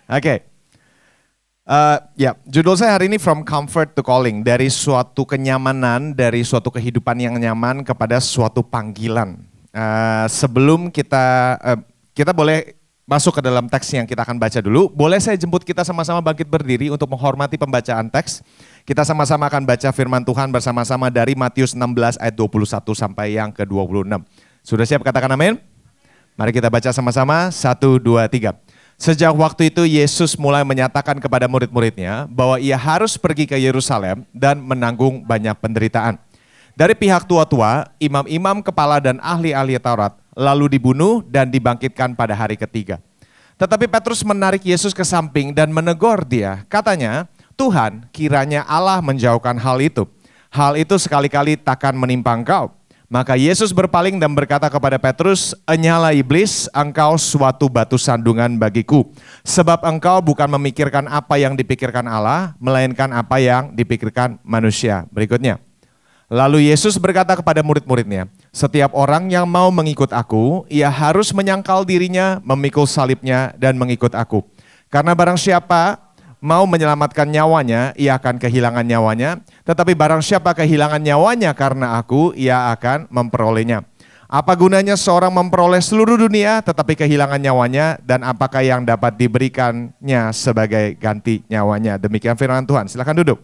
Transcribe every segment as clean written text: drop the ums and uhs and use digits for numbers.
Oke. Judul saya hari ini From Comfort to Calling. Dari suatu kenyamanan, dari suatu kehidupan yang nyaman kepada suatu panggilan. Sebelum kita boleh masuk ke dalam teks yang kita akan baca dulu. Boleh saya jemput kita sama-sama bangkit berdiri untuk menghormati pembacaan teks. Kita sama-sama akan baca firman Tuhan bersama-sama dari Matius 16 ayat 21 sampai yang ke-26. Sudah siap katakan amin? Mari kita baca sama-sama, 1, 2, 3. Sejak waktu itu Yesus mulai menyatakan kepada murid-muridnya bahwa ia harus pergi ke Yerusalem dan menanggung banyak penderitaan. Dari pihak tua-tua, imam-imam kepala dan ahli-ahli Taurat, lalu dibunuh dan dibangkitkan pada hari ketiga. Tetapi Petrus menarik Yesus ke samping dan menegur dia. Katanya, Tuhan, kiranya Allah menjauhkan hal itu. Hal itu sekali-kali takkan menimpa engkau. Maka Yesus berpaling dan berkata kepada Petrus, "Enyalah iblis, engkau suatu batu sandungan bagiku. Sebab engkau bukan memikirkan apa yang dipikirkan Allah, melainkan apa yang dipikirkan manusia." Berikutnya. Lalu Yesus berkata kepada murid-muridnya, "Setiap orang yang mau mengikut aku, ia harus menyangkal dirinya, memikul salibnya, dan mengikut aku. Karena barang siapa mau menyelamatkan nyawanya, ia akan kehilangan nyawanya. Tetapi barang siapa kehilangan nyawanya karena aku, ia akan memperolehnya. Apa gunanya seorang memperoleh seluruh dunia, tetapi kehilangan nyawanya, dan apakah yang dapat diberikannya sebagai ganti nyawanya?" Demikian firman Tuhan. Silakan duduk.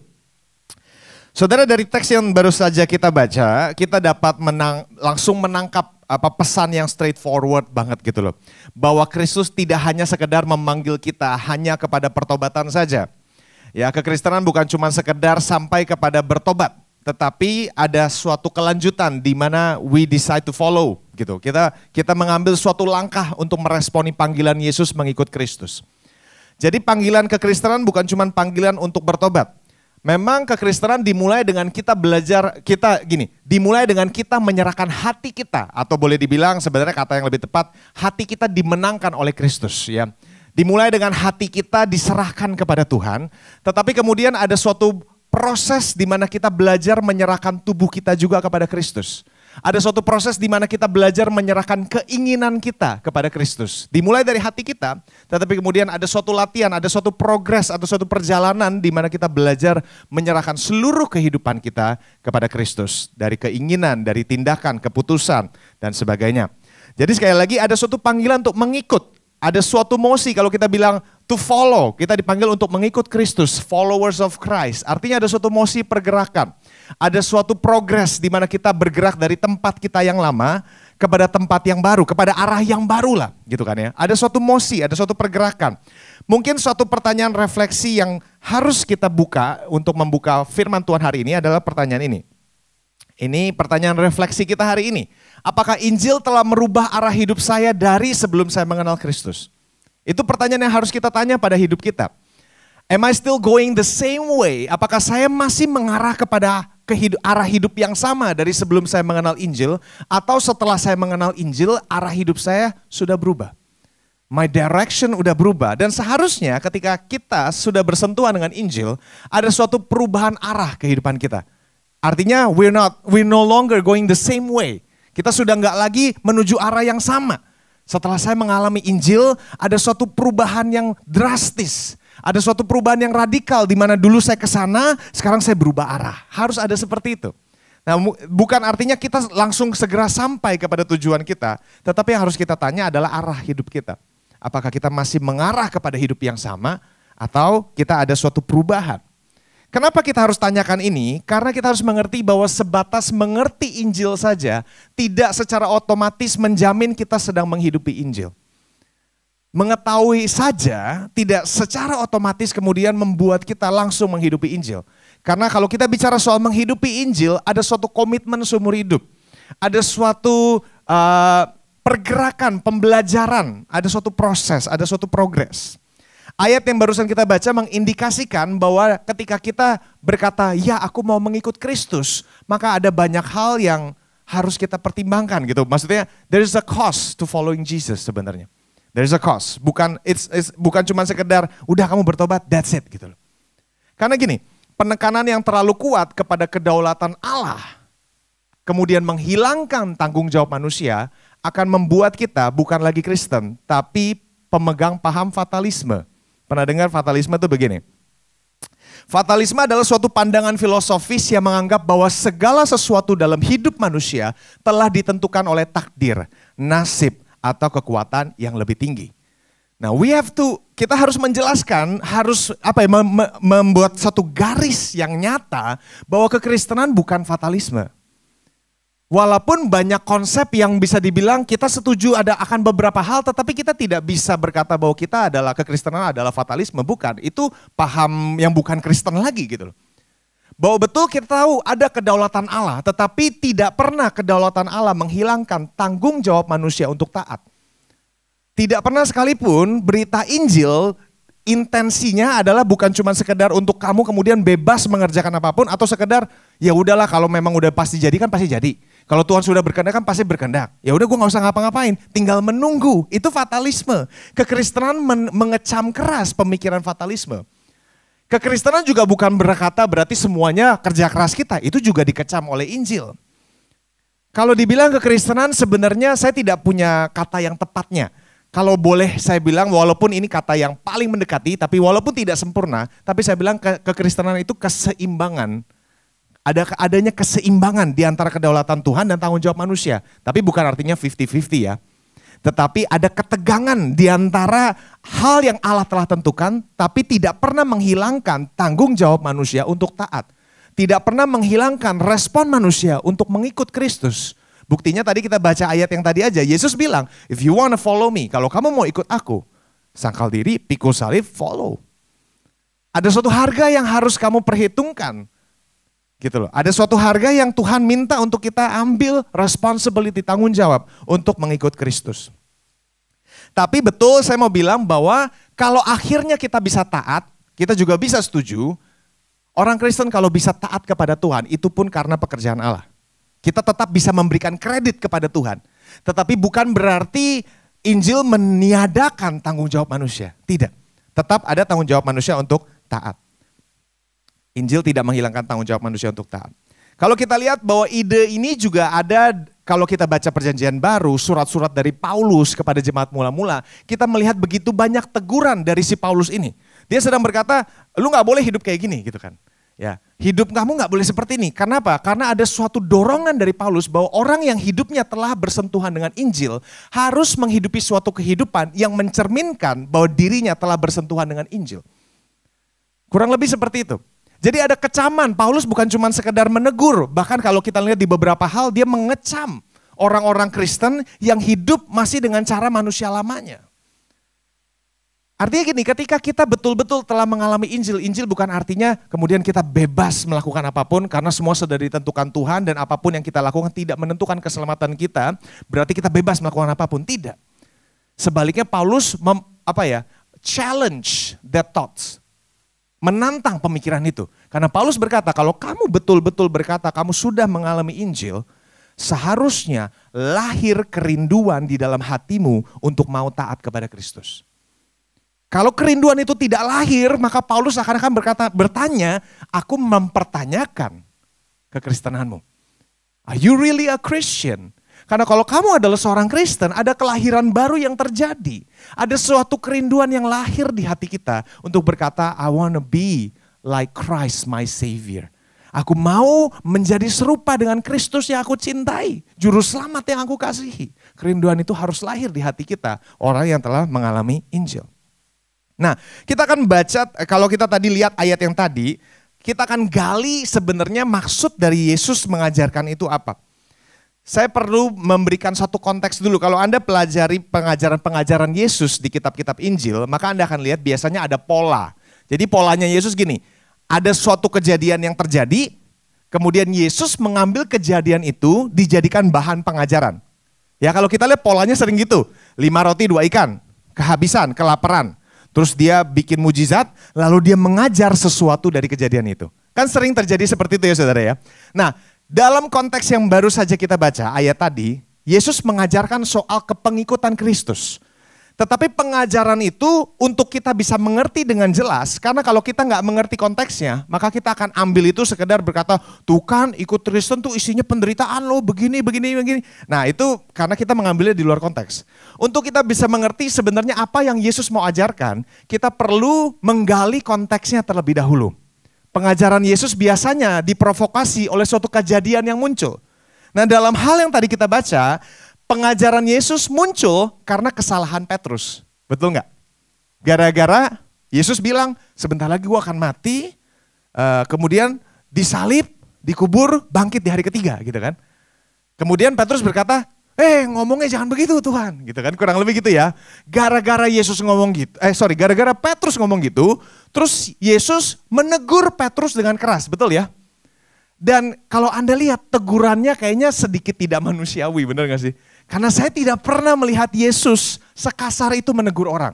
Saudara, dari teks yang baru saja kita baca, kita dapat langsung menangkap pesan yang straightforward banget gitu loh. Bahwa Kristus tidak hanya sekedar memanggil kita hanya kepada pertobatan saja. Ya, kekristenan bukan cuma sekedar sampai kepada bertobat, tetapi ada suatu kelanjutan di mana we decide to follow gitu. Kita mengambil suatu langkah untuk meresponi panggilan Yesus mengikut Kristus. Jadi panggilan kekristenan bukan cuma panggilan untuk bertobat. Memang kekristenan dimulai dengan kita dimulai dengan kita menyerahkan hati kita, atau boleh dibilang sebenarnya kata yang lebih tepat, hati kita dimenangkan oleh Kristus ya. Dimulai dengan hati kita diserahkan kepada Tuhan, tetapi kemudian ada suatu proses di mana kita belajar menyerahkan tubuh kita juga kepada Kristus. Ada suatu proses di mana kita belajar menyerahkan keinginan kita kepada Kristus. Dimulai dari hati kita, tetapi kemudian ada suatu latihan, ada suatu progres, atau suatu perjalanan di mana kita belajar menyerahkan seluruh kehidupan kita kepada Kristus. Dari keinginan, dari tindakan, keputusan, dan sebagainya. Jadi sekali lagi ada suatu panggilan untuk mengikut. Ada suatu mosi kalau kita bilang to follow, kita dipanggil untuk mengikut Kristus, followers of Christ. Artinya ada suatu mosi pergerakan. Ada suatu progres di mana kita bergerak dari tempat kita yang lama kepada tempat yang baru, kepada arah yang baru lah gitu kan ya. Ada suatu mosi, ada suatu pergerakan. Mungkin suatu pertanyaan refleksi yang harus kita buka untuk membuka firman Tuhan hari ini adalah pertanyaan ini. Ini pertanyaan refleksi kita hari ini. Apakah Injil telah merubah arah hidup saya dari sebelum saya mengenal Kristus? Itu pertanyaan yang harus kita tanya pada hidup kita. Am I still going the same way? Apakah saya masih mengarah kepada arah hidup yang sama dari sebelum saya mengenal Injil? Atau setelah saya mengenal Injil, arah hidup saya sudah berubah? My direction udah berubah. Dan seharusnya ketika kita sudah bersentuhan dengan Injil, ada suatu perubahan arah kehidupan kita. Artinya we're no longer going the same way. Kita sudah nggak lagi menuju arah yang sama. Setelah saya mengalami Injil, ada suatu perubahan yang drastis. Ada suatu perubahan yang radikal di mana dulu saya ke sana, sekarang saya berubah arah. Harus ada seperti itu. Nah, bukan artinya kita langsung segera sampai kepada tujuan kita, tetapi yang harus kita tanya adalah arah hidup kita. Apakah kita masih mengarah kepada hidup yang sama atau kita ada suatu perubahan? Kenapa kita harus tanyakan ini? Karena kita harus mengerti bahwa sebatas mengerti Injil saja tidak secara otomatis menjamin kita sedang menghidupi Injil. Mengetahui saja tidak secara otomatis kemudian membuat kita langsung menghidupi Injil. Karena kalau kita bicara soal menghidupi Injil, ada suatu komitmen seumur hidup. Ada suatu pergerakan, pembelajaran, ada suatu proses, ada suatu progres. Ayat yang barusan kita baca mengindikasikan bahwa ketika kita berkata, ya aku mau mengikut Kristus, maka ada banyak hal yang harus kita pertimbangkan gitu. Maksudnya there is a cost to following Jesus sebenarnya. There is a cost, bukan cuma sekedar udah kamu bertobat, that's it gitu loh. Karena gini, penekanan yang terlalu kuat kepada kedaulatan Allah, kemudian menghilangkan tanggung jawab manusia, akan membuat kita bukan lagi Kristen, tapi pemegang paham fatalisme. Pernah dengar fatalisme itu begini? Fatalisme adalah suatu pandangan filosofis yang menganggap bahwa segala sesuatu dalam hidup manusia telah ditentukan oleh takdir, nasib, atau kekuatan yang lebih tinggi. Nah, kita harus menjelaskan, membuat satu garis yang nyata bahwa kekristenan bukan fatalisme. Walaupun banyak konsep yang bisa dibilang kita setuju akan beberapa hal, tetapi kita tidak bisa berkata bahwa kekristenan adalah fatalisme, bukan. Itu paham yang bukan Kristen lagi gitu loh. Bahwa betul kita tahu ada kedaulatan Allah, tetapi tidak pernah kedaulatan Allah menghilangkan tanggung jawab manusia untuk taat. Tidak pernah sekalipun berita Injil intensinya adalah bukan cuma sekedar untuk kamu kemudian bebas mengerjakan apapun atau sekedar ya udahlah kalau memang udah pasti jadi kan pasti jadi. Kalau Tuhan sudah berkehendak kan pasti berkehendak. Ya udah gue nggak usah ngapa-ngapain, tinggal menunggu. Itu fatalisme. Kekristenan mengecam keras pemikiran fatalisme. Kekristenan juga bukan berkata berarti semuanya kerja keras kita. Itu juga dikecam oleh Injil. Kalau dibilang kekristenan sebenarnya saya tidak punya kata yang tepatnya. Kalau boleh saya bilang walaupun ini kata yang paling mendekati tapi walaupun tidak sempurna. Tapi saya bilang kekristenan itu keseimbangan. Adanya keseimbangan di antara kedaulatan Tuhan dan tanggung jawab manusia. Tapi bukan artinya 50-50 ya. Tetapi ada ketegangan di antara hal yang Allah telah tentukan tapi tidak pernah menghilangkan tanggung jawab manusia untuk taat. Tidak pernah menghilangkan respon manusia untuk mengikut Kristus. Buktinya tadi kita baca ayat yang tadi aja. Yesus bilang, if you wanna follow me, kalau kamu mau ikut aku, sangkal diri, pikul salib, follow. Ada suatu harga yang harus kamu perhitungkan. Gitu loh. Ada suatu harga yang Tuhan minta untuk kita ambil responsibility, tanggung jawab untuk mengikut Kristus. Tapi betul saya mau bilang bahwa kalau akhirnya kita bisa taat, kita juga bisa setuju, orang Kristen kalau bisa taat kepada Tuhan itu pun karena pekerjaan Allah. Kita tetap bisa memberikan kredit kepada Tuhan. Tetapi bukan berarti Injil meniadakan tanggung jawab manusia. Tidak. Tetap ada tanggung jawab manusia untuk taat. Injil tidak menghilangkan tanggung jawab manusia untuk taat. Kalau kita lihat bahwa ide ini juga ada, kalau kita baca perjanjian baru, surat-surat dari Paulus kepada jemaat mula-mula, kita melihat begitu banyak teguran dari si Paulus ini. Dia sedang berkata, lu gak boleh hidup kayak gini gitu kan. Ya, hidup kamu gak boleh seperti ini. Karena apa? Karena ada suatu dorongan dari Paulus bahwa orang yang hidupnya telah bersentuhan dengan Injil harus menghidupi suatu kehidupan yang mencerminkan bahwa dirinya telah bersentuhan dengan Injil. Kurang lebih seperti itu. Jadi ada kecaman, Paulus bukan cuma sekedar menegur, bahkan kalau kita lihat di beberapa hal dia mengecam orang-orang Kristen yang hidup masih dengan cara manusia lamanya. Artinya gini, ketika kita betul-betul telah mengalami Injil, Injil bukan artinya kemudian kita bebas melakukan apapun karena semua sudah ditentukan Tuhan dan apapun yang kita lakukan tidak menentukan keselamatan kita, berarti kita bebas melakukan apapun, tidak. Sebaliknya Paulus challenge that thoughts. Menantang pemikiran itu. Karena Paulus berkata, kalau kamu betul-betul berkata kamu sudah mengalami Injil, seharusnya lahir kerinduan di dalam hatimu untuk mau taat kepada Kristus. Kalau kerinduan itu tidak lahir, maka Paulus akan bertanya, aku mempertanyakan kekristenanmu. Are you really a Christian? Karena kalau kamu adalah seorang Kristen, ada kelahiran baru yang terjadi. Ada suatu kerinduan yang lahir di hati kita untuk berkata, I want to be like Christ my Savior. Aku mau menjadi serupa dengan Kristus yang aku cintai. Juru selamat yang aku kasihi. Kerinduan itu harus lahir di hati kita, orang yang telah mengalami Injil. Nah, kita akan baca, kalau kita tadi lihat ayat yang tadi, kita akan gali sebenarnya maksud dari Yesus mengajarkan itu apa. Saya perlu memberikan satu konteks dulu. Kalau Anda pelajari pengajaran-pengajaran Yesus di kitab-kitab Injil, maka Anda akan lihat biasanya ada pola. Jadi polanya Yesus gini, ada suatu kejadian yang terjadi, kemudian Yesus mengambil kejadian itu dijadikan bahan pengajaran. Ya kalau kita lihat polanya sering gitu, 5 roti 2 ikan, kehabisan, kelaparan. Terus dia bikin mujizat, lalu dia mengajar sesuatu dari kejadian itu. Kan sering terjadi seperti itu ya saudara ya. Nah, dalam konteks yang baru saja kita baca ayat tadi, Yesus mengajarkan soal kepengikutan Kristus. Tetapi pengajaran itu untuk kita bisa mengerti dengan jelas, karena kalau kita nggak mengerti konteksnya, maka kita akan ambil itu sekedar berkata, tuh kan ikut Kristen tuh isinya penderitaan loh, begini. Nah itu karena kita mengambilnya di luar konteks. Untuk kita bisa mengerti sebenarnya apa yang Yesus mau ajarkan, kita perlu menggali konteksnya terlebih dahulu. Pengajaran Yesus biasanya diprovokasi oleh suatu kejadian yang muncul. Nah dalam hal yang tadi kita baca, pengajaran Yesus muncul karena kesalahan Petrus. Betul nggak? Gara-gara Yesus bilang, sebentar lagi gua akan mati, kemudian disalib, dikubur, bangkit di hari ketiga gitu kan. Kemudian Petrus berkata, ngomongnya jangan begitu Tuhan, gitu kan, kurang lebih gitu ya. Gara-gara Yesus ngomong gitu, gara-gara Petrus ngomong gitu, terus Yesus menegur Petrus dengan keras, betul ya? Dan kalau Anda lihat tegurannya kayaknya sedikit tidak manusiawi, benar gak sih? Karena saya tidak pernah melihat Yesus sekasar itu menegur orang.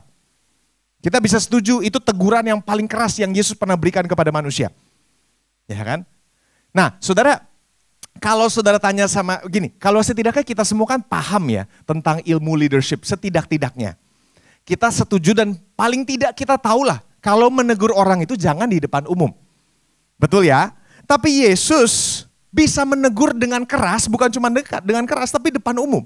Kita bisa setuju itu teguran yang paling keras yang Yesus pernah berikan kepada manusia. Ya kan? Nah saudara, kalau saudara tanya sama gini, kalau setidaknya kita semua kan paham ya tentang ilmu leadership setidak-tidaknya. Kita setuju dan paling tidak kita tahulah kalau menegur orang itu jangan di depan umum. Betul ya? Tapi Yesus bisa menegur dengan keras, bukan cuma dekat dengan keras, tapi depan umum.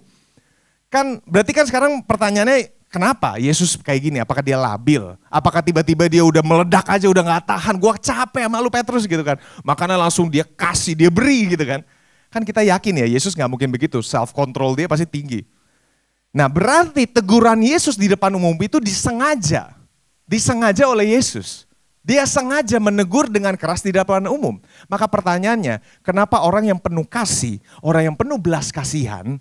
Kan berarti kan sekarang pertanyaannya kenapa Yesus kayak gini? Apakah dia labil? Apakah tiba-tiba dia udah meledak aja, udah gak tahan, gua capek sama lu Petrus gitu kan. Makanya langsung dia kasih, dia beri gitu kan. Kan kita yakin ya Yesus gak mungkin begitu, self control dia pasti tinggi. Nah berarti teguran Yesus di depan umum itu disengaja oleh Yesus. Dia sengaja menegur dengan keras di depan umum. Maka pertanyaannya, kenapa orang yang penuh kasih, orang yang penuh belas kasihan,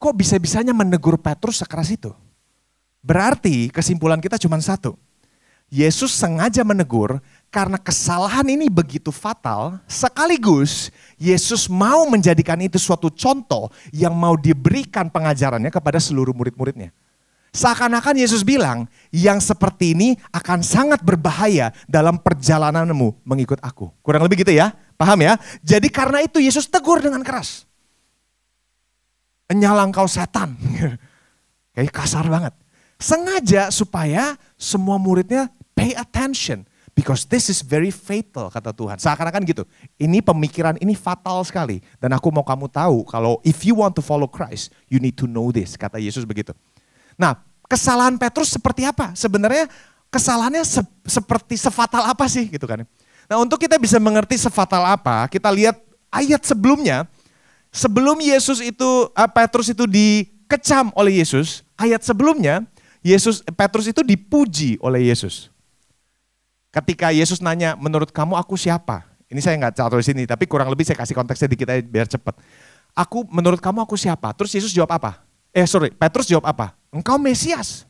kok bisa-bisanya menegur Petrus sekeras itu? Berarti kesimpulan kita cuma satu. Yesus sengaja menegur karena kesalahan ini begitu fatal, sekaligus Yesus mau menjadikan itu suatu contoh yang mau diberikan pengajarannya kepada seluruh murid-muridnya. Seakan-akan Yesus bilang, yang seperti ini akan sangat berbahaya dalam perjalananmu mengikut aku. Kurang lebih gitu ya, paham ya? Jadi karena itu Yesus tegur dengan keras. Nyala engkau setan. Kayak kasar banget. Sengaja supaya semua muridnya pay attention. Because this is very fatal, kata Tuhan. Seakan-akan gitu, ini pemikiran ini fatal sekali. Dan aku mau kamu tahu kalau if you want to follow Christ, you need to know this, kata Yesus begitu. Nah, kesalahan Petrus seperti apa? Sebenarnya kesalahannya seperti sefatal apa sih gitu kan. Nah, untuk kita bisa mengerti sefatal apa, kita lihat ayat sebelumnya. Sebelum Petrus itu dikecam oleh Yesus, ayat sebelumnya Petrus itu dipuji oleh Yesus. Ketika Yesus nanya, menurut kamu aku siapa? Ini saya nggak catat di sini, tapi kurang lebih saya kasih konteksnya dikit aja biar cepat. Menurut kamu aku siapa? Terus Yesus jawab apa? Petrus jawab apa? Engkau Mesias.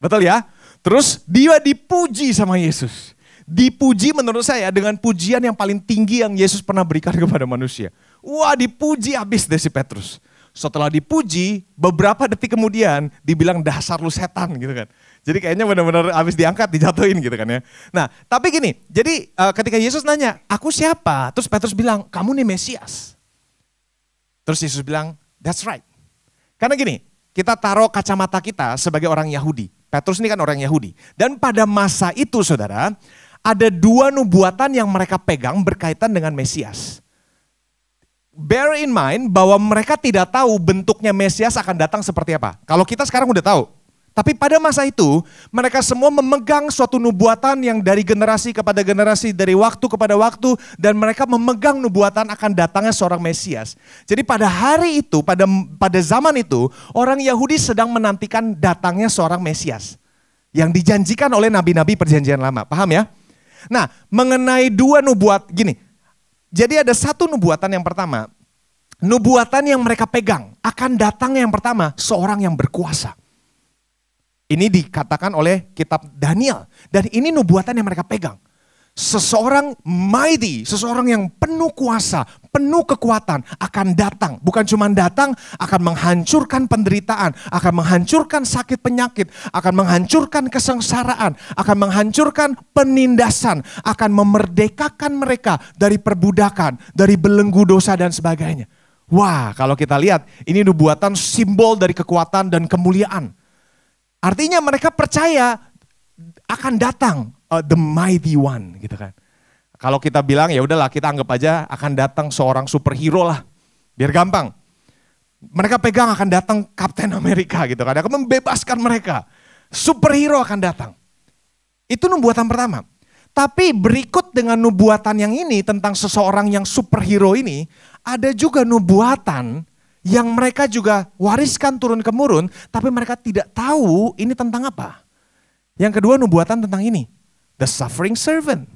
Betul ya? Terus dia dipuji sama Yesus. Dipuji menurut saya dengan pujian yang paling tinggi yang Yesus pernah berikan kepada manusia. Wah, dipuji habis deh si Petrus. Setelah dipuji, beberapa detik kemudian dibilang dasar lu setan gitu kan. Jadi kayaknya benar-benar habis diangkat, dijatuhin gitu kan ya. Nah, tapi gini, jadi ketika Yesus nanya, aku siapa? Terus Petrus bilang, kamu nih Mesias. Terus Yesus bilang, that's right. Karena gini, kita taruh kacamata kita sebagai orang Yahudi. Petrus ini kan orang Yahudi. Dan pada masa itu saudara, ada dua nubuatan yang mereka pegang berkaitan dengan Mesias. Bear in mind bahwa mereka tidak tahu bentuknya Mesias akan datang seperti apa. Kalau kita sekarang udah tahu. Tapi pada masa itu mereka semua memegang suatu nubuatan yang dari generasi kepada generasi, dari waktu kepada waktu. Dan mereka memegang nubuatan akan datangnya seorang Mesias. Jadi pada hari itu, pada zaman itu orang Yahudi sedang menantikan datangnya seorang Mesias. Yang dijanjikan oleh nabi-nabi perjanjian lama, paham ya? Nah mengenai dua nubuat gini. Jadi ada satu nubuatan yang pertama. Nubuatan yang mereka pegang akan datangnya yang pertama seorang yang berkuasa. Ini dikatakan oleh kitab Daniel. Dan ini nubuatan yang mereka pegang. Seseorang mighty, seseorang yang penuh kuasa, penuh kekuatan akan datang. Bukan cuma datang, akan menghancurkan penderitaan, akan menghancurkan sakit penyakit, akan menghancurkan kesengsaraan, akan menghancurkan penindasan, akan memerdekakan mereka dari perbudakan, dari belenggu dosa dan sebagainya. Wah, kalau kita lihat ini nubuatan simbol dari kekuatan dan kemuliaan. Artinya mereka percaya akan datang the mighty one gitu kan. Kalau kita bilang ya udahlah kita anggap aja akan datang seorang superhero lah. Biar gampang. Mereka pegang akan datang Kapten Amerika gitu kan. Akan membebaskan mereka. Superhero akan datang. Itu nubuatan pertama. Tapi berikut dengan nubuatan yang ini tentang seseorang yang superhero ini. Ada juga nubuatan yang mereka juga wariskan turun-temurun. Tapi mereka tidak tahu ini tentang apa. Yang kedua nubuatan tentang ini. The suffering servant.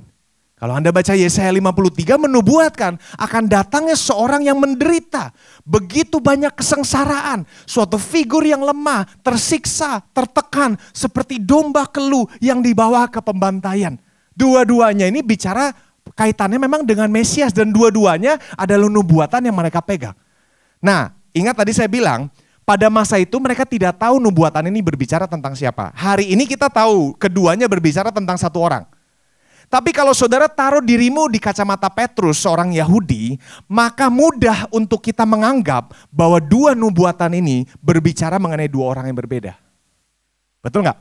Kalau Anda baca Yesaya 53 menubuatkan akan datangnya seorang yang menderita. Begitu banyak kesengsaraan. Suatu figur yang lemah, tersiksa, tertekan. Seperti domba kelu yang dibawa ke pembantaian. Dua-duanya ini bicara kaitannya memang dengan Mesias. Dan dua-duanya adalah nubuatan yang mereka pegang. Nah ingat tadi saya bilang pada masa itu mereka tidak tahu nubuatan ini berbicara tentang siapa. Hari ini kita tahu keduanya berbicara tentang satu orang. Tapi kalau saudara taruh dirimu di kacamata Petrus, seorang Yahudi, maka mudah untuk kita menganggap bahwa dua nubuatan ini berbicara mengenai dua orang yang berbeda. Betul nggak?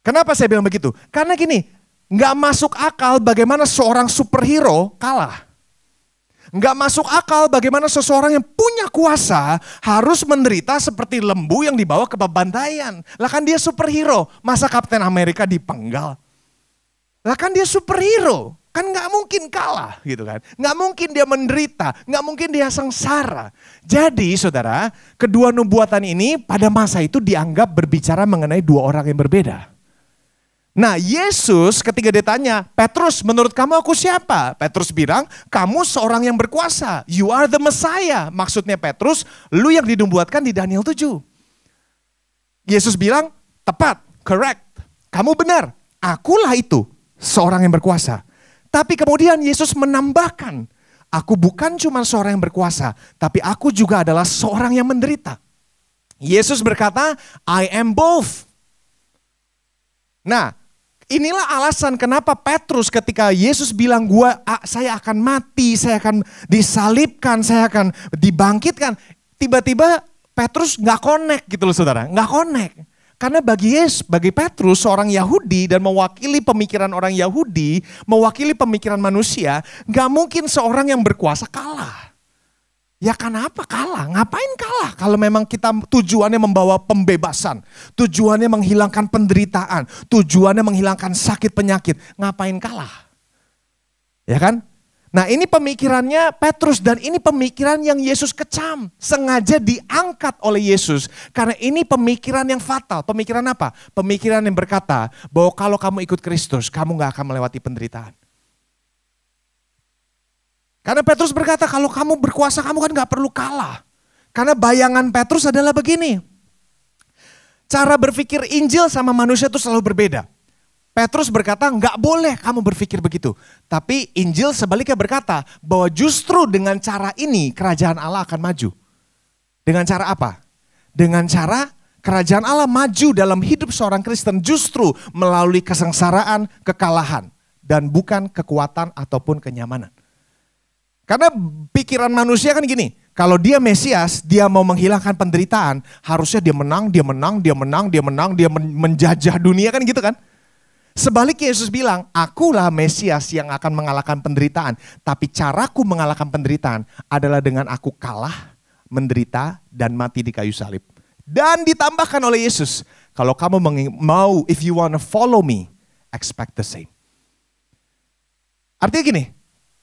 Kenapa saya bilang begitu? Karena gini, nggak masuk akal bagaimana seorang superhero kalah. Nggak masuk akal bagaimana seseorang yang punya kuasa harus menderita seperti lembu yang dibawa ke pembantaian. Lah kan dia superhero, masa Kapten Amerika dipenggal? Lah kan dia superhero, kan nggak mungkin kalah gitu kan. Nggak mungkin dia menderita, nggak mungkin dia sengsara. Jadi saudara, kedua nubuatan ini pada masa itu dianggap berbicara mengenai dua orang yang berbeda. Nah Yesus ketika ditanya, Petrus menurut kamu aku siapa? Petrus bilang, kamu seorang yang berkuasa, you are the Messiah. Maksudnya Petrus, lu yang dinubuatkan di Daniel 7. Yesus bilang, tepat, correct, kamu benar, akulah itu. Seorang yang berkuasa. Tapi kemudian Yesus menambahkan, aku bukan cuma seorang yang berkuasa, tapi aku juga adalah seorang yang menderita. Yesus berkata, I am both. Nah, inilah alasan kenapa Petrus ketika Yesus bilang, saya akan mati, saya akan disalibkan, saya akan dibangkitkan. Tiba-tiba Petrus gak connect gitu loh saudara, gak connect. Karena bagi Petrus seorang Yahudi dan mewakili pemikiran orang Yahudi, mewakili pemikiran manusia, gak mungkin seorang yang berkuasa kalah. Ya kenapa kalah? Ngapain kalah? Kalau memang kita tujuannya membawa pembebasan, tujuannya menghilangkan penderitaan, tujuannya menghilangkan sakit penyakit, ngapain kalah? Ya kan? Nah ini pemikirannya Petrus dan ini pemikiran yang Yesus kecam. Sengaja diangkat oleh Yesus. Karena ini pemikiran yang fatal. Pemikiran apa? Pemikiran yang berkata bahwa kalau kamu ikut Kristus, kamu gak akan melewati penderitaan. Karena Petrus berkata kalau kamu berkuasa kamu kan gak perlu kalah. Karena bayangan Petrus adalah begini. Cara berpikir Injil sama manusia itu selalu berbeda. Petrus berkata enggak boleh kamu berpikir begitu. Tapi Injil sebaliknya berkata bahwa justru dengan cara ini kerajaan Allah akan maju. Dengan cara apa? Dengan cara kerajaan Allah maju dalam hidup seorang Kristen justru melalui kesengsaraan, kekalahan. Dan bukan kekuatan ataupun kenyamanan. Karena pikiran manusia kan gini, kalau dia Mesias, dia mau menghilangkan penderitaan, harusnya dia menang, dia menjajah dunia kan gitu kan. Sebaliknya Yesus bilang, akulah Mesias yang akan mengalahkan penderitaan. Tapi caraku mengalahkan penderitaan adalah dengan aku kalah, menderita, dan mati di kayu salib. Dan ditambahkan oleh Yesus, kalau kamu mau, if you wanna follow me, expect the same. Artinya gini,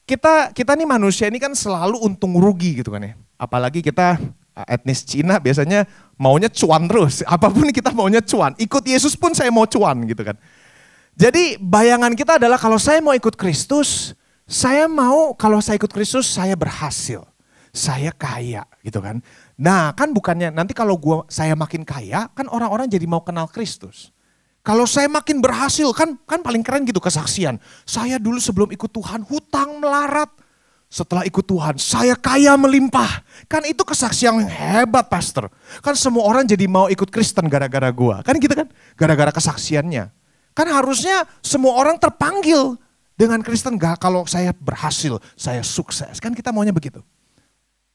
kita nih manusia ini kan selalu untung rugi gitu kan ya. Apalagi kita etnis Cina biasanya maunya cuan terus. Apapun kita maunya cuan. Ikut Yesus pun saya mau cuan gitu kan. Jadi bayangan kita adalah kalau saya mau ikut Kristus, kalau saya ikut Kristus saya berhasil, saya kaya gitu kan. Nah kan bukannya nanti kalau saya makin kaya kan orang-orang jadi mau kenal Kristus. Kalau saya makin berhasil kan paling keren gitu kesaksian. Saya dulu sebelum ikut Tuhan hutang melarat, setelah ikut Tuhan saya kaya melimpah. Kan itu kesaksian yang hebat pastor. Kan semua orang jadi mau ikut Kristen gara-gara gua. Kan gitu kan, gara-gara kesaksiannya. Kan harusnya semua orang terpanggil dengan Kristen. Gak kalau saya berhasil, saya sukses. Kan kita maunya begitu.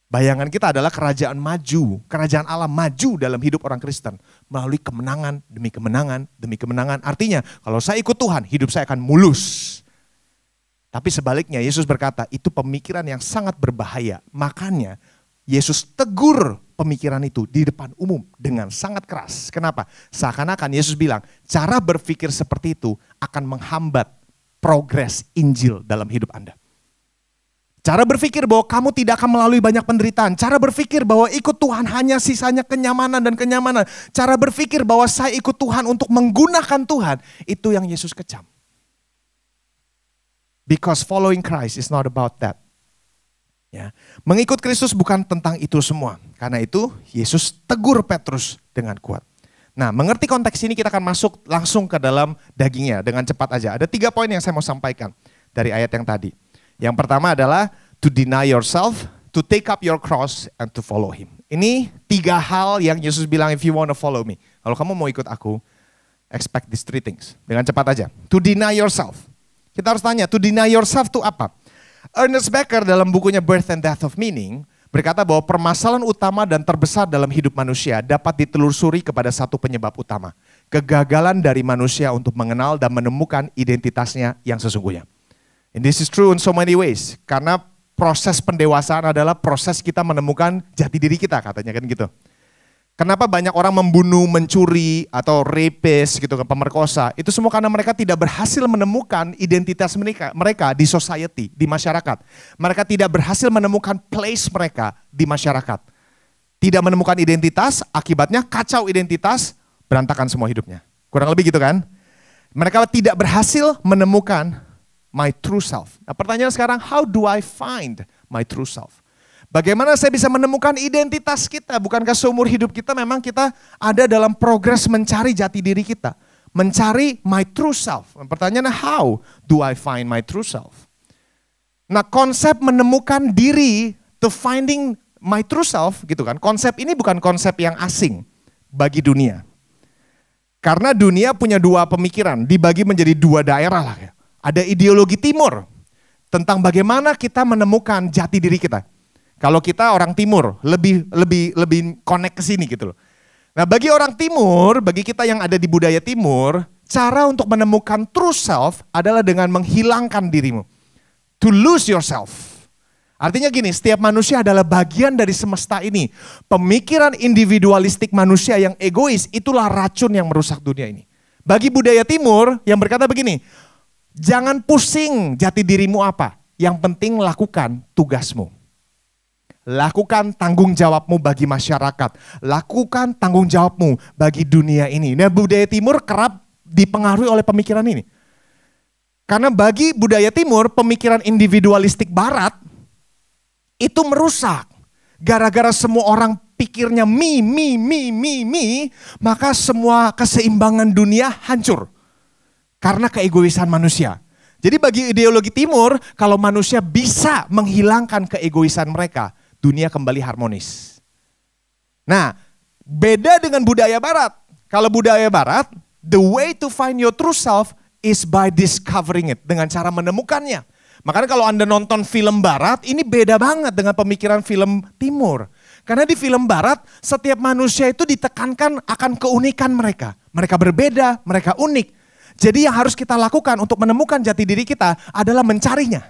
Bayangan kita adalah kerajaan maju, kerajaan Allah maju dalam hidup orang Kristen. Melalui kemenangan demi kemenangan demi kemenangan. Artinya kalau saya ikut Tuhan, hidup saya akan mulus. Tapi sebaliknya Yesus berkata itu pemikiran yang sangat berbahaya. Makanya Yesus tegur pemikiran itu di depan umum dengan sangat keras. Kenapa? Seakan-akan Yesus bilang cara berpikir seperti itu akan menghambat progres Injil dalam hidup Anda. Cara berpikir bahwa kamu tidak akan melalui banyak penderitaan. Cara berpikir bahwa ikut Tuhan hanya sisanya kenyamanan dan kenyamanan. Cara berpikir bahwa saya ikut Tuhan untuk menggunakan Tuhan. Itu yang Yesus kecam. Because following Christ is not about that. Ya. Mengikut Kristus bukan tentang itu semua. Karena itu Yesus tegur Petrus dengan kuat. Nah, mengerti konteks ini kita akan masuk langsung ke dalam dagingnya dengan cepat aja. Ada 3 poin yang saya mau sampaikan dari ayat yang tadi. Yang pertama adalah to deny yourself, to take up your cross, and to follow him. Ini 3 hal yang Yesus bilang if you want to follow me. Kalau kamu mau ikut aku, expect these 3 things. Dengan cepat aja. To deny yourself. Kita harus tanya, to deny yourself itu apa? Ernest Becker dalam bukunya Birth and Death of Meaning berkata bahwa permasalahan utama dan terbesar dalam hidup manusia dapat ditelusuri kepada satu penyebab utama. Kegagalan dari manusia untuk mengenal dan menemukan identitasnya yang sesungguhnya. And this is true in so many ways. Karena proses pendewasaan adalah proses kita menemukan jati diri kita, katanya kan gitu. Kenapa banyak orang membunuh, mencuri, atau rapist gitu kan, pemerkosa. Itu semua karena mereka tidak berhasil menemukan identitas mereka di society, di masyarakat. Mereka tidak berhasil menemukan place mereka di masyarakat. Tidak menemukan identitas, akibatnya kacau identitas, berantakan semua hidupnya. Kurang lebih gitu kan. Mereka tidak berhasil menemukan my true self. Nah, pertanyaan sekarang, how do I find my true self? Bagaimana saya bisa menemukan identitas kita? Bukankah seumur hidup kita memang kita ada dalam progres mencari jati diri kita? Mencari my true self. Pertanyaannya, how do I find my true self? Nah, konsep menemukan diri, to finding my true self gitu kan. Konsep ini bukan konsep yang asing bagi dunia. Karena dunia punya 2 pemikiran, dibagi menjadi 2 daerah lah ya. Ada ideologi timur tentang bagaimana kita menemukan jati diri kita. Kalau kita orang timur lebih connect ke sini gitu loh. Nah, bagi orang timur, bagi kita yang ada di budaya timur, cara untuk menemukan true self adalah dengan menghilangkan dirimu. To lose yourself. Artinya gini, setiap manusia adalah bagian dari semesta ini. Pemikiran individualistik manusia yang egois itulah racun yang merusak dunia ini. Bagi budaya timur yang berkata begini, jangan pusing jati dirimu apa. Yang penting lakukan tugasmu. Lakukan tanggung jawabmu bagi masyarakat. Lakukan tanggung jawabmu bagi dunia ini. Nah, budaya timur kerap dipengaruhi oleh pemikiran ini. Karena bagi budaya timur, pemikiran individualistik barat itu merusak. Gara-gara semua orang pikirnya me, maka semua keseimbangan dunia hancur. Karena keegoisan manusia. Jadi bagi ideologi timur, kalau manusia bisa menghilangkan keegoisan mereka, dunia kembali harmonis. Nah, beda dengan budaya barat. Kalau budaya barat, the way to find your true self is by discovering it. Dengan cara menemukannya. Makanya kalau Anda nonton film barat, ini beda banget dengan pemikiran film timur. Karena di film barat, setiap manusia itu ditekankan akan keunikan mereka. Mereka berbeda, mereka unik. Jadi yang harus kita lakukan untuk menemukan jati diri kita adalah mencarinya.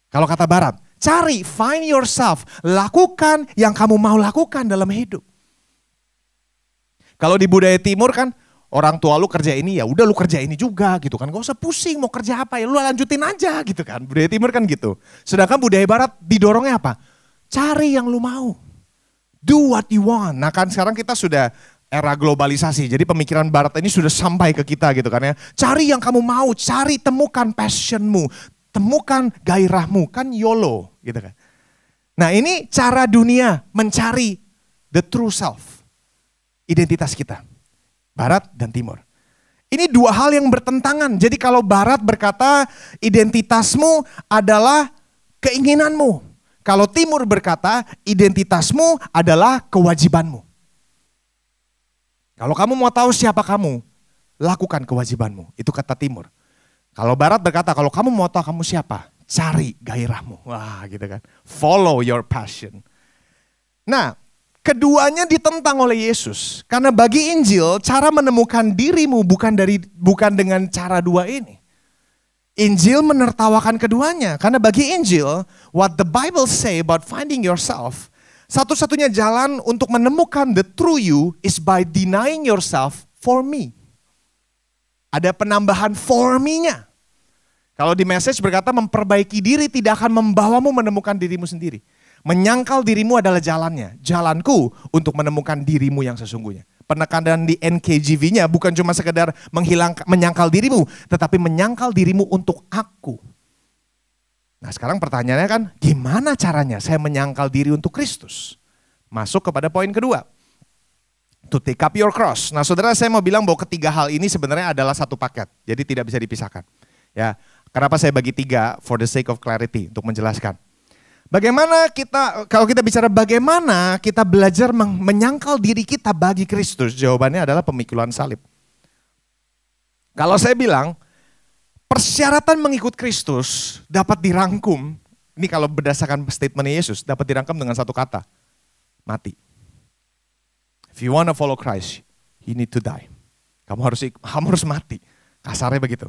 Kalau kata barat, cari, find yourself. Lakukan yang kamu mau lakukan dalam hidup. Kalau di budaya timur kan, orang tua lu kerja ini, ya udah lu kerja ini juga gitu kan. Gak usah pusing mau kerja apa, ya lu lanjutin aja gitu kan. Budaya timur kan gitu. Sedangkan budaya barat didorongnya apa? Cari yang lu mau. Do what you want. Nah kan sekarang kita sudah era globalisasi. Jadi pemikiran barat ini sudah sampai ke kita gitu kan ya. Cari yang kamu mau, cari temukan passionmu, temukan gairahmu, kan YOLO gitu kan. Nah ini cara dunia mencari the true self, identitas kita, barat dan timur. Ini 2 hal yang bertentangan. Jadi kalau barat berkata identitasmu adalah keinginanmu. Kalau timur berkata identitasmu adalah kewajibanmu. Kalau kamu mau tahu siapa kamu, lakukan kewajibanmu. Itu kata timur. Kalau barat berkata, kalau kamu mau tahu kamu siapa, cari gairahmu. Wah gitu kan. Follow your passion. Nah, keduanya ditentang oleh Yesus. Karena bagi Injil, cara menemukan dirimu bukan dengan cara dua ini. Injil menertawakan keduanya. Karena bagi Injil, what the Bible say about finding yourself, satu-satunya jalan untuk menemukan the true you is by denying yourself for me. Ada penambahan for me-nya. Kalau di message berkata memperbaiki diri tidak akan membawamu menemukan dirimu sendiri. Menyangkal dirimu adalah jalannya. Jalanku untuk menemukan dirimu yang sesungguhnya. Penekanan di NKJV-nya bukan cuma sekedar menyangkal dirimu, tetapi menyangkal dirimu untuk aku. Nah sekarang pertanyaannya kan, gimana caranya saya menyangkal diri untuk Kristus? Masuk kepada poin kedua. To take up your cross. Nah saudara, saya mau bilang bahwa ketiga hal ini sebenarnya adalah satu paket. Jadi tidak bisa dipisahkan. Ya, kenapa saya bagi tiga? For the sake of clarity, untuk menjelaskan. Bagaimana kalau kita bicara bagaimana kita belajar menyangkal diri kita bagi Kristus, jawabannya adalah pemikulan salib. Kalau saya bilang, persyaratan mengikut Kristus dapat dirangkum, ini kalau berdasarkan statement Yesus, dapat dirangkum dengan satu kata, mati. If you want to follow Christ, you need to die. Kamu harus mati, kasarnya begitu.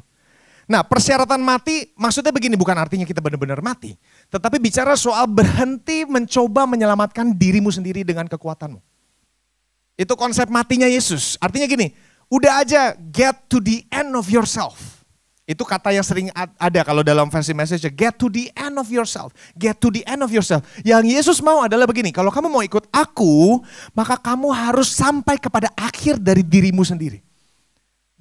Nah persyaratan mati maksudnya begini, bukan artinya kita benar-benar mati. Tetapi bicara soal berhenti mencoba menyelamatkan dirimu sendiri dengan kekuatanmu. Itu konsep matinya Yesus. Artinya gini, udah aja get to the end of yourself. Itu kata yang sering ada kalau dalam versi message, get to the end of yourself. Get to the end of yourself. Yang Yesus mau adalah begini, kalau kamu mau ikut aku, maka kamu harus sampai kepada akhir dari dirimu sendiri.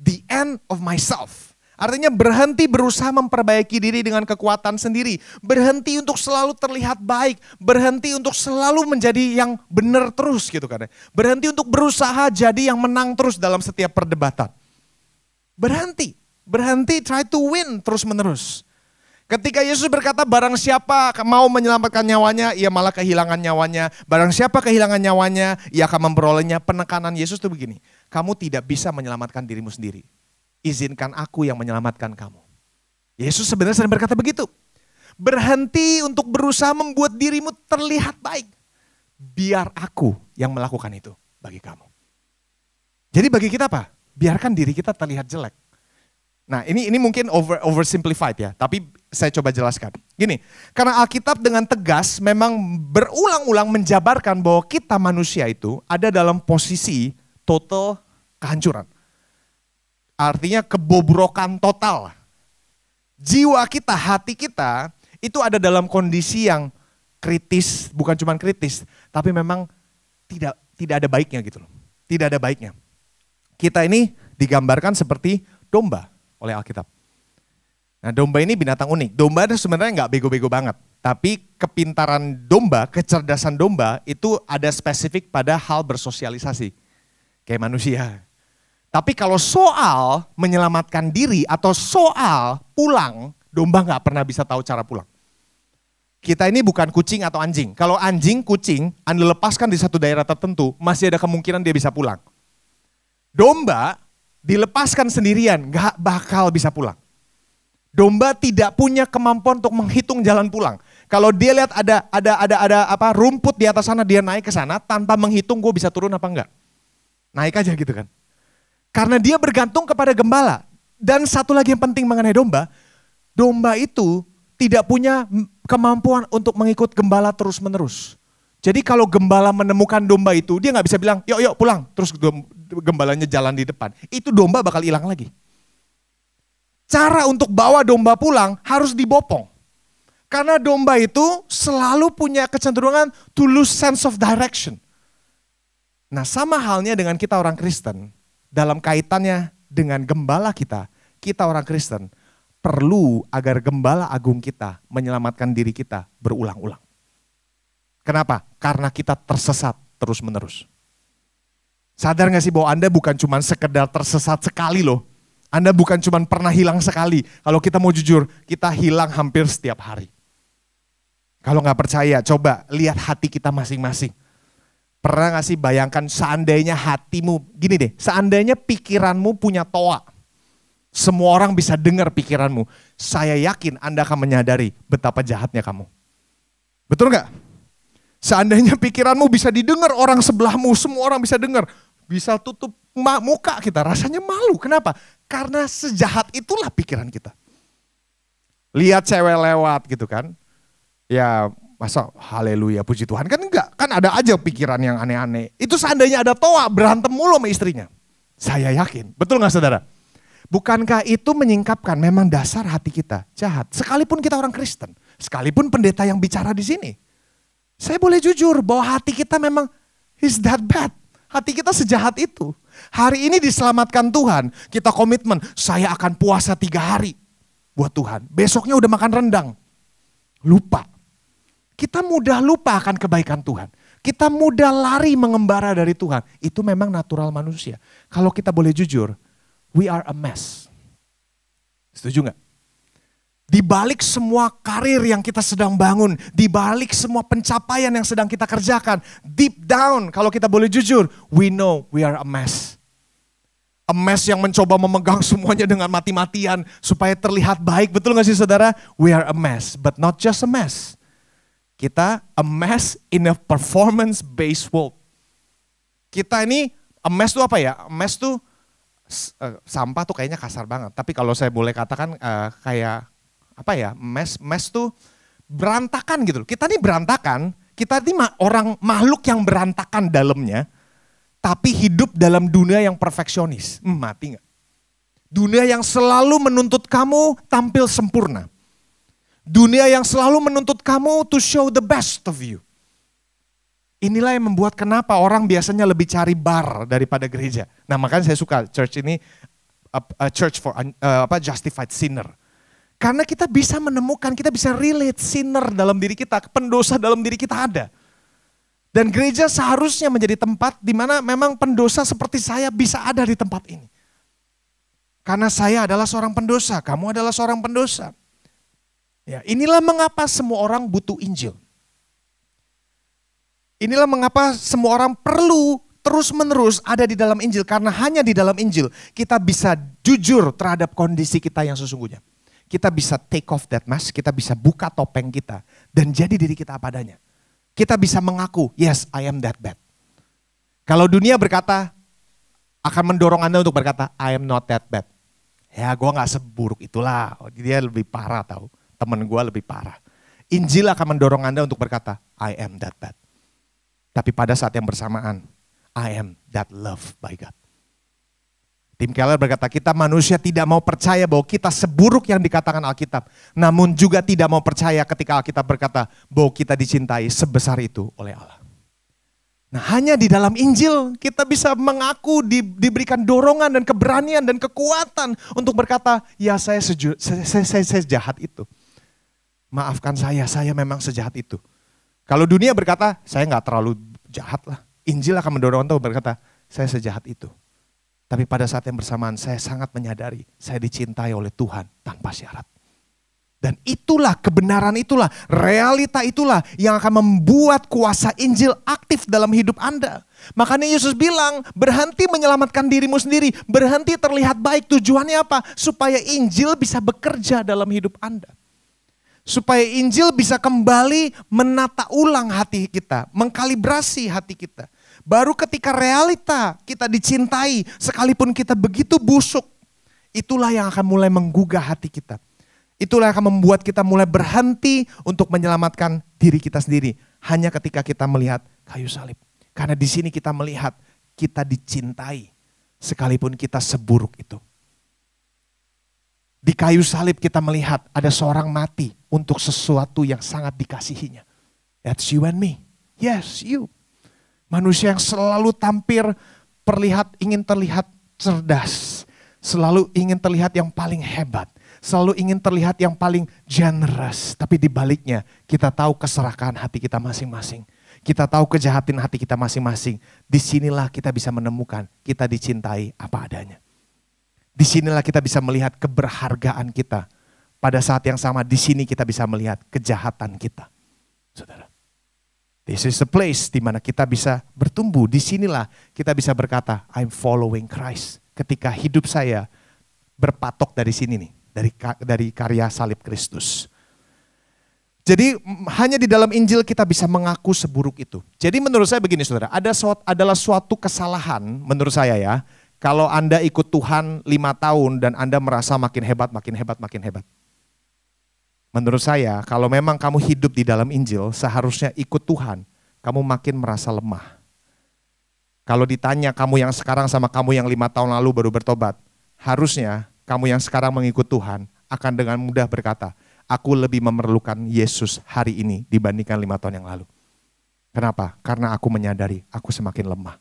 The end of myself. Artinya berhenti berusaha memperbaiki diri dengan kekuatan sendiri. Berhenti untuk selalu terlihat baik. Berhenti untuk selalu menjadi yang benar terus gitu kan. Berhenti untuk berusaha jadi yang menang terus dalam setiap perdebatan. Berhenti try to win terus menerus. Ketika Yesus berkata barang siapa mau menyelamatkan nyawanya, ia malah kehilangan nyawanya. Barang siapa kehilangan nyawanya, ia akan memperolehnya. Penekanan Yesus itu begini, kamu tidak bisa menyelamatkan dirimu sendiri. Izinkan aku yang menyelamatkan kamu. Yesus sebenarnya sering berkata begitu. Berhenti untuk berusaha membuat dirimu terlihat baik. Biar aku yang melakukan itu bagi kamu. Jadi bagi kita apa? Biarkan diri kita terlihat jelek. Nah ini mungkin oversimplified ya. Tapi saya coba jelaskan. Gini, karena Alkitab dengan tegas memang berulang-ulang menjabarkan bahwa kita manusia itu ada dalam posisi total kehancuran. Artinya kebobrokan total. Jiwa kita, hati kita itu ada dalam kondisi yang kritis, bukan cuma kritis, tapi memang tidak ada baiknya gitu loh. Tidak ada baiknya. Kita ini digambarkan seperti domba oleh Alkitab. Nah domba ini binatang unik. Domba itu sebenarnya nggak bego-bego banget. Tapi kepintaran domba, kecerdasan domba itu ada spesifik pada hal bersosialisasi. Kayak manusia. Tapi kalau soal menyelamatkan diri atau soal pulang, domba nggak pernah bisa tahu cara pulang. Kita ini bukan kucing atau anjing. Kalau anjing, kucing, Anda lepaskan di satu daerah tertentu, masih ada kemungkinan dia bisa pulang. Domba dilepaskan sendirian, nggak bakal bisa pulang. Domba tidak punya kemampuan untuk menghitung jalan pulang. Kalau dia lihat ada rumput di atas sana, dia naik ke sana tanpa menghitung gue bisa turun apa enggak. Naik aja gitu kan. Karena dia bergantung kepada gembala. Dan satu lagi yang penting mengenai domba, domba itu tidak punya kemampuan untuk mengikut gembala terus menerus. Jadi kalau gembala menemukan domba itu, dia nggak bisa bilang, yuk pulang, terus gembalanya jalan di depan. Itu domba bakal hilang lagi. Cara untuk bawa domba pulang harus dibopong. Karena domba itu selalu punya kecenderungan to lose sense of direction. Nah sama halnya dengan kita orang Kristen. Dalam kaitannya dengan gembala kita orang Kristen perlu agar gembala agung kita menyelamatkan diri kita berulang-ulang. Kenapa? Karena kita tersesat terus menerus. Sadar gak sih bahwa Anda bukan cuma sekedar tersesat sekali loh. Anda bukan cuma pernah hilang sekali. Kalau kita mau jujur, kita hilang hampir setiap hari. Kalau gak percaya, coba lihat hati kita masing-masing. Pernah gak sih bayangkan seandainya hatimu, gini deh, seandainya pikiranmu punya toa. Semua orang bisa dengar pikiranmu. Saya yakin Anda akan menyadari betapa jahatnya kamu. Betul gak? Seandainya pikiranmu bisa didengar orang sebelahmu, semua orang bisa dengar. Bisa tutup muka kita, rasanya malu. Kenapa? Karena sejahat itulah pikiran kita. Lihat cewek lewat gitu kan. Ya masa haleluya puji Tuhan, kan enggak. Kan ada aja pikiran yang aneh-aneh. Itu seandainya ada Toa berantem mulu sama istrinya. Saya yakin, betul gak saudara? Bukankah itu menyingkapkan memang dasar hati kita jahat. Sekalipun kita orang Kristen, sekalipun pendeta yang bicara di sini. Saya boleh jujur bahwa hati kita memang is that bad. Hati kita sejahat itu. Hari ini diselamatkan Tuhan, kita komitmen, saya akan puasa 3 hari buat Tuhan. Besoknya udah makan rendang. Lupa. Kita mudah lupa akan kebaikan Tuhan. Kita mudah lari mengembara dari Tuhan. Itu memang natural manusia. Kalau kita boleh jujur, we are a mess. Setuju gak? Di balik semua karir yang kita sedang bangun, di balik semua pencapaian yang sedang kita kerjakan, deep down kalau kita boleh jujur, we know we are a mess. A mess yang mencoba memegang semuanya dengan mati-matian supaya terlihat baik. Betul gak sih saudara? We are a mess, but not just a mess. Kita a mess in a performance-based world. Kita ini, a mess itu apa ya? A mess itu sampah tuh kayaknya kasar banget. Tapi kalau saya boleh katakan kayak apa ya, mess tuh berantakan gitu loh. Kita nih berantakan, kita ini orang makhluk yang berantakan dalamnya, tapi hidup dalam dunia yang perfeksionis. Mati gak? Dunia yang selalu menuntut kamu tampil sempurna. Dunia yang selalu menuntut kamu to show the best of you. Inilah yang membuat kenapa orang biasanya lebih cari bar daripada gereja. Nah makanya saya suka church ini, a church for justified sinner. Karena kita bisa menemukan, kita bisa relate sinner dalam diri kita, pendosa dalam diri kita ada. Dan gereja seharusnya menjadi tempat di mana memang pendosa seperti saya bisa ada di tempat ini. Karena saya adalah seorang pendosa, kamu adalah seorang pendosa. Ya, inilah mengapa semua orang butuh Injil. Inilah mengapa semua orang perlu terus-menerus ada di dalam Injil. Karena hanya di dalam Injil kita bisa jujur terhadap kondisi kita yang sesungguhnya. Kita bisa take off that mask, kita bisa buka topeng kita dan jadi diri kita apa adanya. Kita bisa mengaku, yes I am that bad. Kalau dunia berkata, akan mendorong Anda untuk berkata, I am not that bad. Ya gue gak seburuk itulah, dia lebih parah tahu, temen gue lebih parah. Injil akan mendorong Anda untuk berkata, I am that bad. Tapi pada saat yang bersamaan, I am that loved by God. Tim Keller berkata, kita manusia tidak mau percaya bahwa kita seburuk yang dikatakan Alkitab. Namun juga tidak mau percaya ketika Alkitab berkata bahwa kita dicintai sebesar itu oleh Allah. Nah hanya di dalam Injil kita bisa mengaku, diberikan dorongan dan keberanian dan kekuatan untuk berkata, ya saya sejahat itu. Maafkan saya memang sejahat itu. Kalau dunia berkata, saya gak terlalu jahat lah. Injil akan mendorong untuk berkata, saya sejahat itu. Tapi pada saat yang bersamaan saya sangat menyadari saya dicintai oleh Tuhan tanpa syarat. Dan itulah kebenaran itulah, realita itulah yang akan membuat kuasa Injil aktif dalam hidup Anda. Makanya Yesus bilang berhenti menyelamatkan dirimu sendiri, berhenti terlihat baik. Tujuannya apa? Supaya Injil bisa bekerja dalam hidup Anda. Supaya Injil bisa kembali menata ulang hati kita, mengkalibrasi hati kita. Baru ketika realita kita dicintai, sekalipun kita begitu busuk, itulah yang akan mulai menggugah hati kita. Itulah yang akan membuat kita mulai berhenti untuk menyelamatkan diri kita sendiri. Hanya ketika kita melihat kayu salib. Karena di sini kita melihat kita dicintai, sekalipun kita seburuk itu. Di kayu salib kita melihat ada seorang mati untuk sesuatu yang sangat dikasihinya. That's you and me. Yes, you. Manusia yang selalu ingin terlihat cerdas. Selalu ingin terlihat yang paling hebat. Selalu ingin terlihat yang paling generous. Tapi di baliknya kita tahu keserakahan hati kita masing-masing. Kita tahu kejahatan hati kita masing-masing. Disinilah kita bisa menemukan kita dicintai apa adanya. Disinilah kita bisa melihat keberhargaan kita. Pada saat yang sama di sini kita bisa melihat kejahatan kita. Saudara. This is the place di mana kita bisa bertumbuh. Disinilah kita bisa berkata, I'm following Christ. Ketika hidup saya berpatok dari sini nih, dari karya salib Kristus. Jadi hanya di dalam Injil kita bisa mengaku seburuk itu. Jadi menurut saya begini saudara, adalah suatu kesalahan menurut saya ya. Kalau Anda ikut Tuhan 5 tahun dan Anda merasa makin hebat, makin hebat, makin hebat. Menurut saya kalau memang kamu hidup di dalam Injil seharusnya ikut Tuhan, kamu makin merasa lemah. Kalau ditanya kamu yang sekarang sama kamu yang 5 tahun lalu baru bertobat, harusnya kamu yang sekarang mengikut Tuhan akan dengan mudah berkata, aku lebih memerlukan Yesus hari ini dibandingkan 5 tahun yang lalu. Kenapa? Karena aku menyadari aku semakin lemah.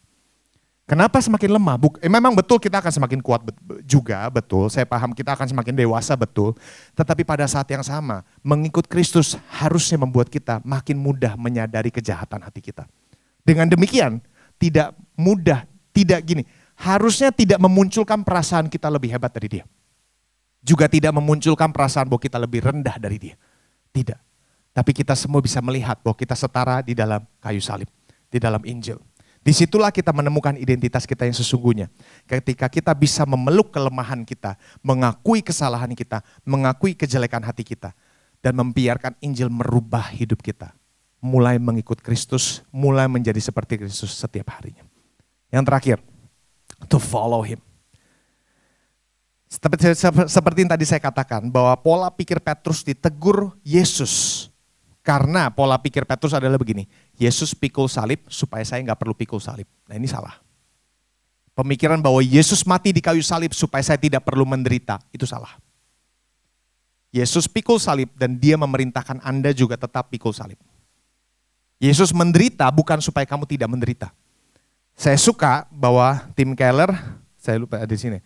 Kenapa semakin lemah? Memang betul kita akan semakin kuat juga, betul. Saya paham kita akan semakin dewasa, betul. Tetapi pada saat yang sama, mengikut Kristus harusnya membuat kita makin mudah menyadari kejahatan hati kita. Dengan demikian, tidak mudah, tidak gini. Harusnya tidak memunculkan perasaan kita lebih hebat dari dia. Juga tidak memunculkan perasaan bahwa kita lebih rendah dari dia. Tidak. Tapi kita semua bisa melihat bahwa kita setara di dalam kayu salib, di dalam Injil. Disitulah kita menemukan identitas kita yang sesungguhnya. Ketika kita bisa memeluk kelemahan kita, mengakui kesalahan kita, mengakui kejelekan hati kita, dan membiarkan Injil merubah hidup kita. Mulai mengikut Kristus, mulai menjadi seperti Kristus setiap harinya. Yang terakhir, to follow Him. Seperti yang tadi saya katakan, bahwa pola pikir Petrus ditegur Yesus. Karena pola pikir Petrus adalah begini, Yesus pikul salib supaya saya nggak perlu pikul salib. Nah ini salah. Pemikiran bahwa Yesus mati di kayu salib supaya saya tidak perlu menderita, itu salah. Yesus pikul salib dan dia memerintahkan Anda juga tetap pikul salib. Yesus menderita bukan supaya kamu tidak menderita. Saya suka bahwa Tim Keller, saya lupa di sini.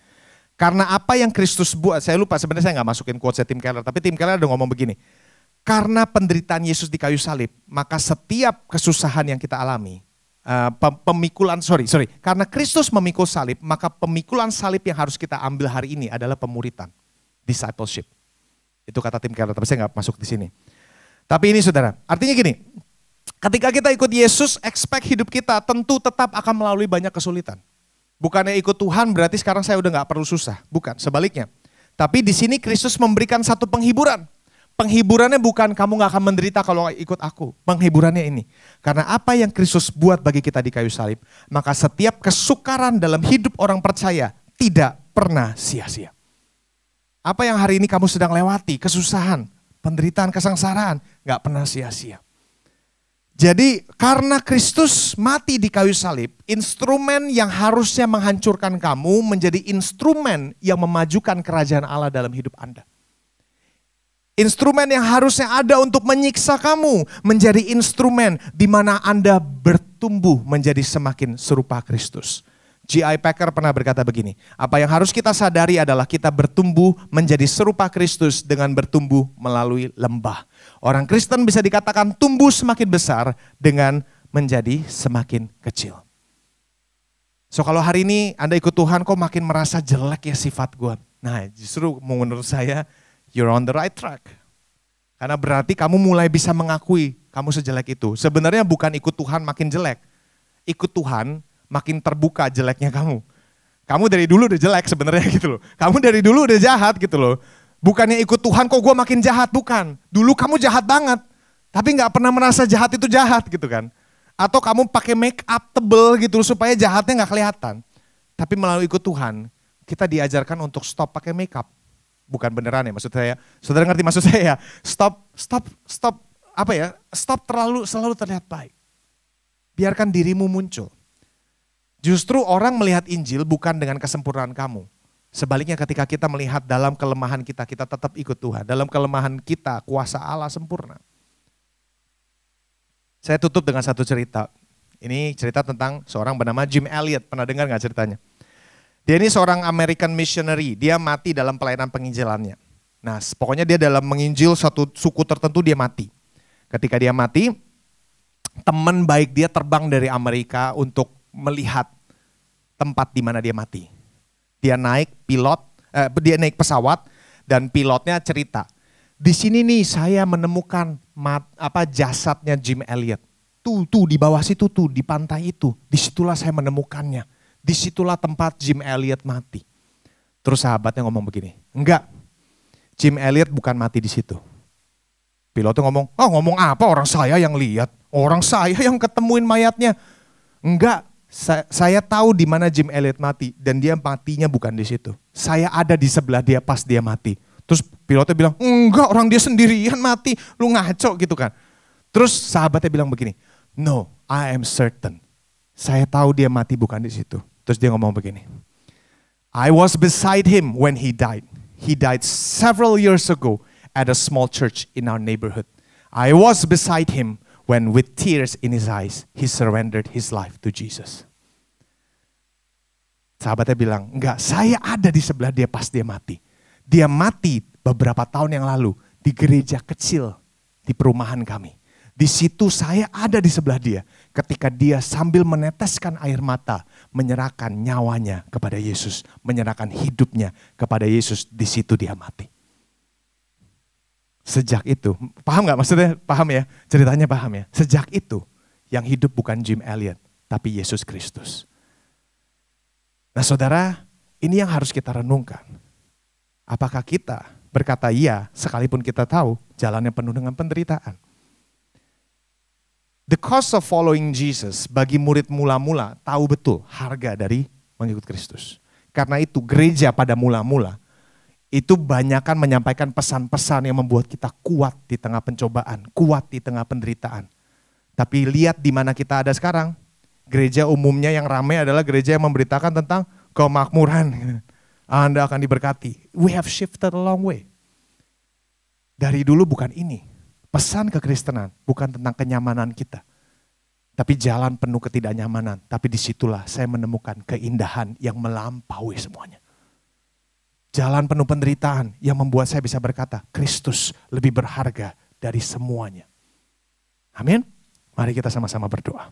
Karena apa yang Kristus buat, saya lupa sebenarnya saya nggak masukin quotes Tim Keller, tapi Tim Keller ada ngomong begini. Karena penderitaan Yesus di kayu salib, maka setiap kesusahan yang kita alami, karena Kristus memikul salib, maka pemikulan salib yang harus kita ambil hari ini adalah pemuritan, discipleship. Itu kata Tim Keller, tapi saya nggak masuk di sini. Tapi ini saudara, artinya gini, ketika kita ikut Yesus, expect hidup kita tentu tetap akan melalui banyak kesulitan. Bukannya ikut Tuhan berarti sekarang saya udah nggak perlu susah, bukan, sebaliknya. Tapi di sini Kristus memberikan satu penghiburan. Penghiburannya bukan kamu gak akan menderita kalau ikut aku. Penghiburannya ini. Karena apa yang Kristus buat bagi kita di kayu salib, maka setiap kesukaran dalam hidup orang percaya tidak pernah sia-sia. Apa yang hari ini kamu sedang lewati, kesusahan, penderitaan, kesengsaraan, gak pernah sia-sia. Jadi karena Kristus mati di kayu salib, instrumen yang harusnya menghancurkan kamu menjadi instrumen yang memajukan kerajaan Allah dalam hidup Anda. Instrumen yang harusnya ada untuk menyiksa kamu menjadi instrumen di mana Anda bertumbuh menjadi semakin serupa Kristus. G.I. Packer pernah berkata begini, apa yang harus kita sadari adalah kita bertumbuh menjadi serupa Kristus dengan bertumbuh melalui lembah. Orang Kristen bisa dikatakan tumbuh semakin besar dengan menjadi semakin kecil. So kalau hari ini Anda ikut Tuhan kok makin merasa jelek ya sifat gue. Nah justru menurut saya, you're on the right track. Karena berarti kamu mulai bisa mengakui kamu sejelek itu. Sebenarnya bukan ikut Tuhan makin jelek. Ikut Tuhan makin terbuka jeleknya kamu. Kamu dari dulu udah jelek sebenarnya gitu loh. Kamu dari dulu udah jahat gitu loh. Bukannya ikut Tuhan kok gue makin jahat, bukan. Dulu kamu jahat banget. Tapi gak pernah merasa jahat itu jahat gitu kan. Atau kamu pakai make up tebel gitu supaya jahatnya gak kelihatan. Tapi melalui ikut Tuhan, kita diajarkan untuk stop pakai make up. Bukan beneran ya maksud saya. Saudara ngerti maksud saya ya? Stop selalu terlihat baik. Biarkan dirimu muncul. Justru orang melihat Injil bukan dengan kesempurnaan kamu. Sebaliknya ketika kita melihat dalam kelemahan kita, kita tetap ikut Tuhan. Dalam kelemahan kita, kuasa Allah sempurna. Saya tutup dengan satu cerita. Ini cerita tentang seorang bernama Jim Elliot. Pernah dengar gak ceritanya? Dia ini seorang American missionary, dia mati dalam pelayanan penginjilannya. Nah pokoknya dia dalam menginjil satu suku tertentu dia mati. Ketika dia mati, teman baik dia terbang dari Amerika untuk melihat tempat di mana dia mati. Dia naik pesawat dan pilotnya cerita. Di sini nih saya menemukan jasadnya Jim Elliot. Tuh di bawah situ tuh di pantai itu, disitulah saya menemukannya. Disitulah tempat Jim Elliot mati. Terus sahabatnya ngomong begini, enggak, Jim Elliot bukan mati di situ. Pilot tuh ngomong, oh ngomong apa, orang saya yang lihat, orang saya yang ketemuin mayatnya. Enggak, saya tahu di mana Jim Elliot mati dan dia matinya bukan di situ. Saya ada di sebelah dia pas dia mati. Terus pilotnya bilang, enggak, orang dia sendirian mati, lu ngaco gitu kan. Terus sahabatnya bilang begini, no, I am certain. Saya tahu dia mati bukan di situ. Terus dia ngomong begini, I was beside him when he died. He died several years ago at a small church in our neighborhood. I was beside him when with tears in his eyes, he surrendered his life to Jesus. Sahabatnya bilang, enggak, saya ada di sebelah dia pas dia mati. Dia mati beberapa tahun yang lalu di gereja kecil di perumahan kami. Di situ saya ada di sebelah dia ketika dia sambil meneteskan air mata menyerahkan nyawanya kepada Yesus, menyerahkan hidupnya kepada Yesus, di situ dia mati. Sejak itu, paham gak maksudnya? Paham ya? Ceritanya paham ya? Sejak itu yang hidup bukan Jim Elliot tapi Yesus Kristus. Nah saudara, ini yang harus kita renungkan. Apakah kita berkata iya sekalipun kita tahu jalannya penuh dengan penderitaan? The cost of following Jesus bagi murid mula-mula tahu betul harga dari mengikut Kristus. Karena itu gereja pada mula-mula itu banyakkan menyampaikan pesan-pesan yang membuat kita kuat di tengah pencobaan, kuat di tengah penderitaan. Tapi lihat di mana kita ada sekarang. Gereja umumnya yang ramai adalah gereja yang memberitakan tentang kemakmuran. Anda akan diberkati. We have shifted a long way. Dari dulu bukan ini. Pesan kekristenan bukan tentang kenyamanan kita. Tapi jalan penuh ketidaknyamanan. Tapi disitulah saya menemukan keindahan yang melampaui semuanya. Jalan penuh penderitaan yang membuat saya bisa berkata, Kristus lebih berharga dari semuanya. Amin. Mari kita sama-sama berdoa.